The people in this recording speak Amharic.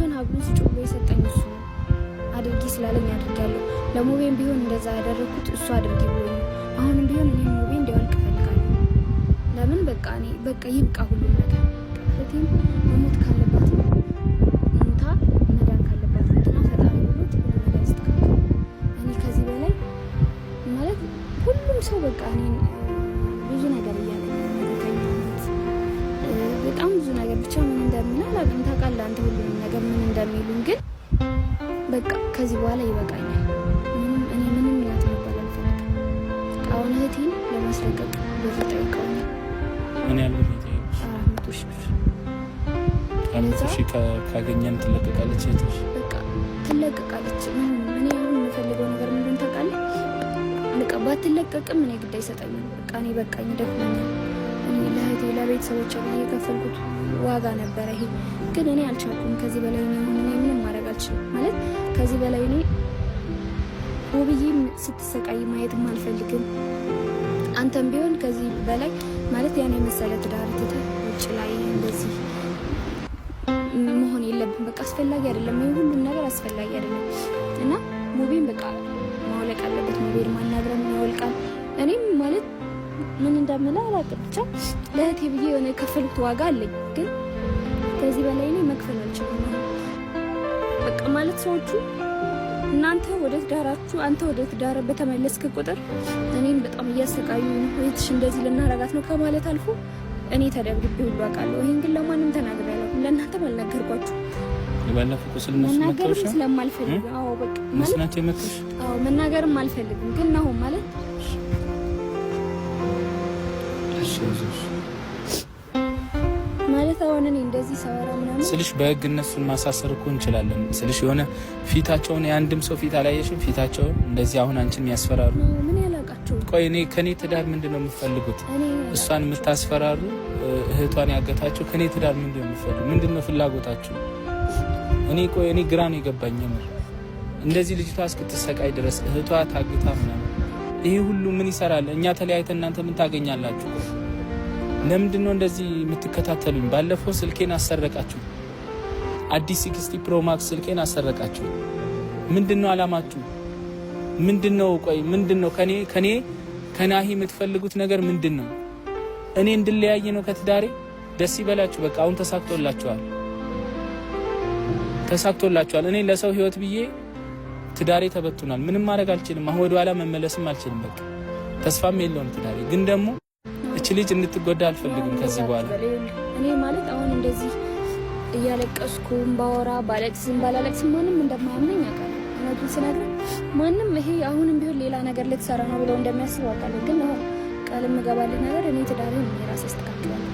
ቢሆን ሀብሉን ስጭው ብሎ የሰጠኝ እሱ ነው። አድርጊ ስላለኝ አድርጊያለሁ። ለሙቤም ቢሆን እንደዛ ያደረኩት እሱ አድርጊ ብሎ ነው። አሁንም ቢሆን እኔ ሙቤ እንዲያወልቅ እፈልጋለሁ። ለምን በቃ እኔ በቃ ይብቃ ሁሉም ነገር። እህቴም መሞት ካለባት ሞታ መዳን ካለባት እንትና ፈጣሪ ብሎት ሁሉ ነገር ይስተካከል። እኔ ከዚህ በላይ ማለት ሁሉም ሰው በቃ እኔን ብዙ ነገር እያለኝ በጣም ብዙ ነገር ብቻ ምን እንደሚል አላውቅም። ታውቃለህ አንተ ሁሉንም ነገር ምን እንደሚሉኝ ግን በቃ ከዚህ በኋላ ይበቃኛል። ምንም እናት መባል አልፈልግም። አሁን እህቴን ለማስለቀቅ ብር ጠይቀውኛል። ምን ያለው ነው? 400 ሺህ ካገኘን ትለቀቃለች። እህትሽ በቃ ትለቀቃለች። እኔ አሁን የምፈልገው ነገር ምንድን ታውቃለህ? በቃ ባትለቀቅም እኔ ግድ አይሰጠኝም። በቃ እኔ በቃኝ፣ ደክሞኛል። እኔ ለእህቴ ለቤተሰቦቼ የከፈልኩት ዋጋ ነበረ ይሄ። ግን እኔ አልቻልኩም። ከዚህ በላይ እኔ ምንም ማድረግ አልችልም። ማለት ከዚህ በላይ እኔ ውብዬም ስትሰቃይ ማየትም አልፈልግም። አንተም ቢሆን ከዚህ በላይ ማለት ያን የመሰለ ትዳር ትተህ ውጭ ላይ እንደዚህ መሆን የለብን። በቃ አስፈላጊ አይደለም። ይሄ ሁሉም ነገር አስፈላጊ አይደለም እና ሙቤን በቃ ማውለቅ አለበት። ሙቤን ማናገርም ያወልቃል። እኔም ማለት ምን እንደምለው አላውቅም። ብቻ ለእህቴ ብዬ የሆነ የከፈልኩት ዋጋ አለኝ። ግን ከዚህ በላይ እኔ መክፈል አልችልም። በቃ ማለት ሰዎቹ እናንተ ወደ ትዳራችሁ አንተ ወደ ትዳር በተመለስክ ቁጥር እኔን በጣም እያሰቃዩ ነው። እህትሽ እንደዚህ ልናረጋት ነው ከማለት አልፎ እኔ ተደብድቤ ሁሉ አውቃለሁ። ይሄን ግን ለማንም ተናግሬ አላውቅም። ለእናንተም አልነገርኳችሁ። ባለፈው ቁስልነሱ መተውሽ ስለማልፈልግ አዎ በቃ መስናት የመተሽ አዎ መናገርም አልፈልግም። ግን አሁን ማለት ማለት አሁን እኔ እንደዚህ ሳወራ ምናምን ስልሽ በህግ እነሱን ማሳሰር እኮ እንችላለን ስልሽ የሆነ ፊታቸውን የአንድም ሰው ፊት አላየሽም? ፊታቸውን እንደዚህ አሁን አንቺን የሚያስፈራሩ ምን ያላቃቸው? ቆይ እኔ ከኔ ትዳር ምንድነው የምትፈልጉት? እሷን የምታስፈራሩ እህቷን ያገታቸው ከኔ ትዳር ምንድነው የምትፈልጉ? ምንድነው ፍላጎታችሁ? እኔ ቆይ እኔ ግራ ነው የገባኝ። እንደዚህ ልጅቷ እስክትሰቃይ ድረስ እህቷ ታግታ ምናምን ይሄ ሁሉ ምን ይሰራል? እኛ ተለያይተን እናንተ ምን ታገኛላችሁ? ለምንድን ነው እንደዚህ የምትከታተሉኝ? ባለፈው ስልኬን አሰረቃችሁ። አዲስ 60 ፕሮ ማክስ ስልኬን አሰረቃችሁ። ምንድነው አላማችሁ? ምንድነው? ቆይ ምንድነው ከናሂ የምትፈልጉት ነገር ምንድነው? እኔ እንድለያይ ነው ከትዳሬ? ደስ ይበላችሁ። በቃ አሁን ተሳክቶላችኋል። እኔ ለሰው ህይወት ብዬ ትዳሬ ተበትኗል። ምንም ማድረግ አልችልም። አሁን ወደ ኋላ መመለስም አልችልም። በቃ ተስፋም የለውም ትዳሬ። ግን ደግሞ እቺ ልጅ እንድትጎዳ አልፈልግም ከዚህ በኋላ። እኔ ማለት አሁን እንደዚህ እያለቀስኩም ባወራ ባለቅስም ባላለቅስም ማንም እንደማያምነኝ አውቃለሁ። እውነቱን ስነግርህ ማንም ይሄ አሁንም ቢሆን ሌላ ነገር ልትሰራ ነው ብለው እንደሚያስብ አውቃለሁ። ግን አሁን ቃል የምገባልህ ነገር እኔ ትዳሬን እኔ ራሴ አስተካክላለሁ።